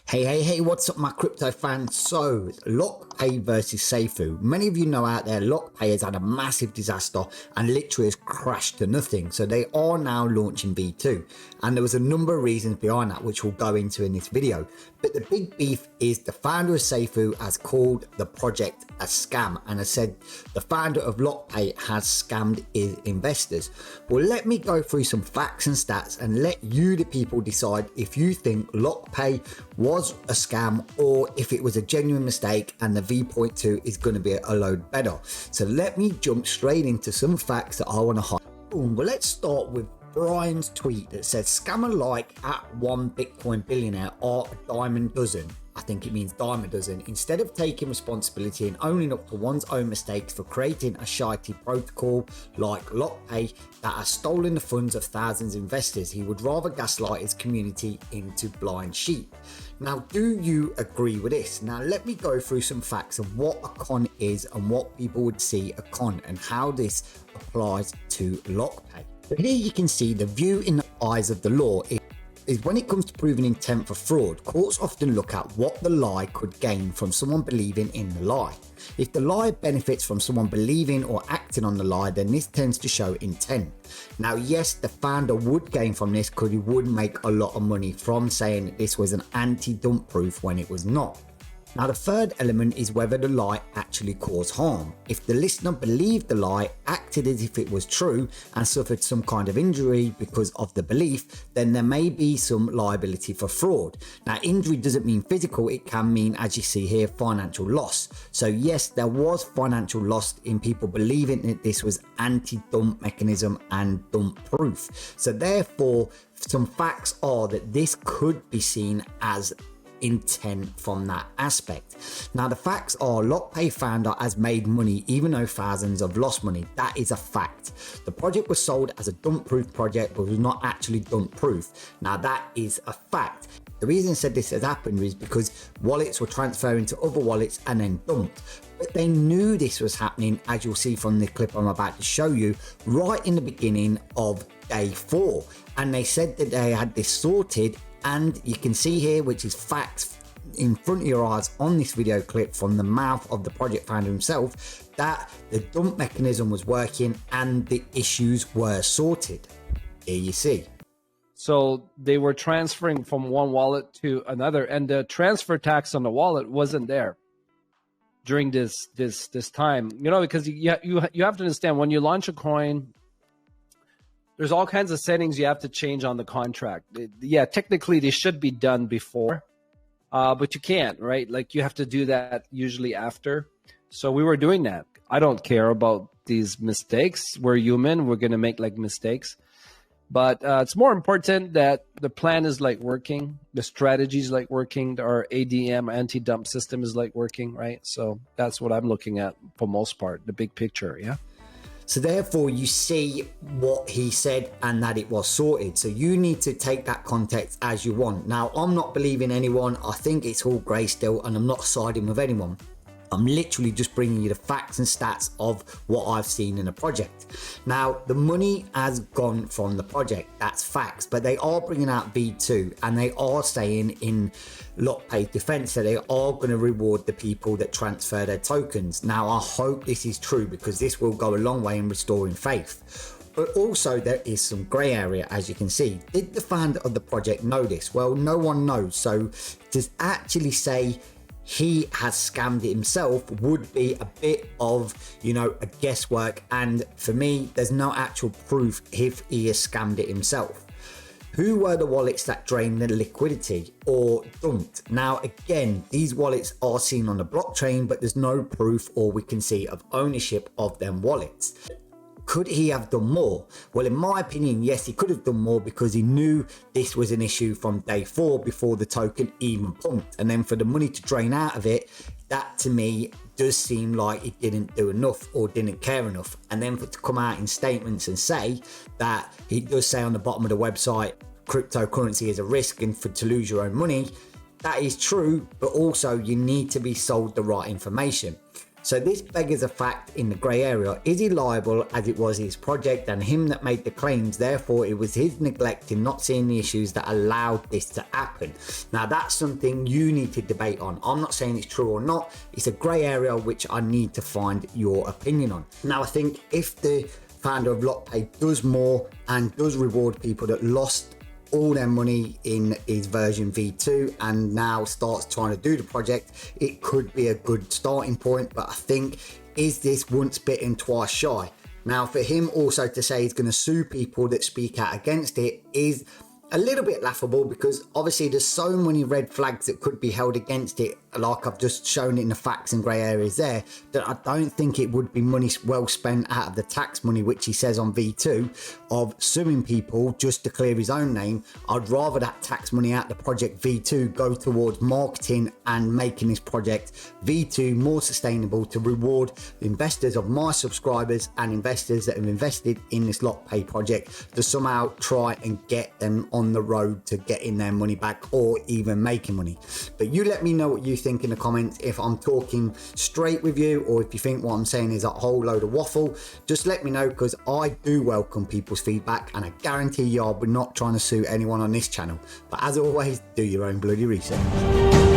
Hey, what's up, my crypto fans? So, LOCKPAY versus SAFUU. Many of you know out there, LOCKPAY has had a massive disaster and literally has crashed to nothing. So they are now launching V2. And there was a number of reasons behind that, which we'll go into in this video. But the big beef is the founder of SAFUU has called the project a scam and has said the founder of LOCKPAY has scammed his investors. Well, let me go through some facts and stats and let you, the people, decide if you think LOCKPAY was a scam or if it was a genuine mistake and the V.2 is going to be a load better. So let me jump straight into some facts that I want to highlight. Boom, well, let's start with Brian's tweet that says scammer like at one Bitcoin billionaire are a dime a dozen. I think it means dime a dozen. Instead of taking responsibility and owning up to one's own mistakes for creating a shitey protocol like LOCKPAY that has stolen the funds of thousands of investors, he would rather gaslight his community into blind sheep. Now, do you agree with this? Now, let me go through some facts of what a con is and what people would see a con and how this applies to LOCKPAY. So here you can see the view in the eyes of the law is when it comes to proving intent for fraud, courts often look at what the lie could gain from someone believing in the lie. If the lie benefits from someone believing or acting on the lie, then this tends to show intent. Now, yes, the founder would gain from this because he would make a lot of money from saying that this was an anti-dump proof when it was not. Now, the third element is whether the lie actually caused harm. If the listener believed the lie, acted as if it was true, and suffered some kind of injury because of the belief, then there may be some liability for fraud. Now, injury doesn't mean physical, it can mean, as you see here, financial loss. So yes, there was financial loss in people believing that this was anti-dump mechanism and dump proof. So therefore, some facts are that this could be seen as intent from that aspect. Now, the facts are LOCKPAY founder has made money even though thousands have lost money. That is a fact. The project was sold as a dump proof project but was not actually dump proof. Now, that is a fact. The reason I said this has happened is because wallets were transferring to other wallets and then dumped. But they knew this was happening, as you'll see from the clip I'm about to show you, right in the beginning of day 4. And they said that they had this sorted. And you can see here, which is facts in front of your eyes on this video clip from the mouth of the project founder himself, that the dump mechanism was working and the issues were sorted. Here you see. So they were transferring from one wallet to another, and the transfer tax on the wallet wasn't there during this time. You know, because you have to understand, when you launch a coin, there's all kinds of settings you have to change on the contract. Yeah, technically they should be done before, but you can't, right? Like, you have to do that usually after. So we were doing that. I don't care about these mistakes. We're human. We're going to make like mistakes. But it's more important that the plan is like working. The strategy is like working. Our ADM anti-dump system is like working, right? So that's what I'm looking at for most part, the big picture, yeah? So therefore, you see what he said and that it was sorted. So you need to take that context as you want. Now, I'm not believing anyone. I think it's all grey still, and I'm not siding with anyone. I'm literally just bringing you the facts and stats of what I've seen in the project. Now, the money has gone from the project. That's facts. But they are bringing out V2, and they are saying in LOCKPAY defense that they are going to reward the people that transfer their tokens. Now, I hope this is true, because this will go a long way in restoring faith. But also there is some grey area, as you can see. Did the founder of the project know this? Well, no one knows. So to actually say he has scammed it himself would be a bit of, you know, a guesswork. And for me, there's no actual proof if he has scammed it himself. Who were the wallets that drained the liquidity or dumped? Now, again, these wallets are seen on the blockchain, but there's no proof or we can see of ownership of them wallets. Could he have done more? Well, in my opinion, yes, he could have done more, because he knew this was an issue from day 4 before the token even pumped. And then for the money to drain out of it, that to me does seem like he didn't do enough or didn't care enough. And then for it to come out in statements and say that, he does say on the bottom of the website, cryptocurrency is a risk and to lose your own money. That is true, but also you need to be sold the right information. So this beggars a fact in the grey area. Is he liable as it was his project and him that made the claims, therefore it was his neglect in not seeing the issues that allowed this to happen? Now that's something you need to debate on. I'm not saying it's true or not, it's a grey area which I need to find your opinion on. Now I think if the founder of LOCKPAY does more and does reward people that lost all their money in his version V2 and now starts trying to do the project, it could be a good starting point. But I think, is this once bitten twice shy? Now for him also to say he's going to sue people that speak out against it is a little bit laughable, because obviously there's so many red flags that could be held against it, like I've just shown in the facts and grey areas there, that I don't think it would be money well spent out of the tax money, which he says on V2, of suing people just to clear his own name. I'd rather that tax money out the project V2 go towards marketing and making this project V2 more sustainable, to reward the investors of my subscribers and investors that have invested in this LOCKPAY project, to somehow try and get them on the road to getting their money back or even making money. But you let me know what you think in the comments, if I'm talking straight with you or if you think what I'm saying is a whole load of waffle. Just let me know, because I do welcome people's feedback and I guarantee you I'll be not trying to sue anyone on this channel. But as always, do your own bloody research.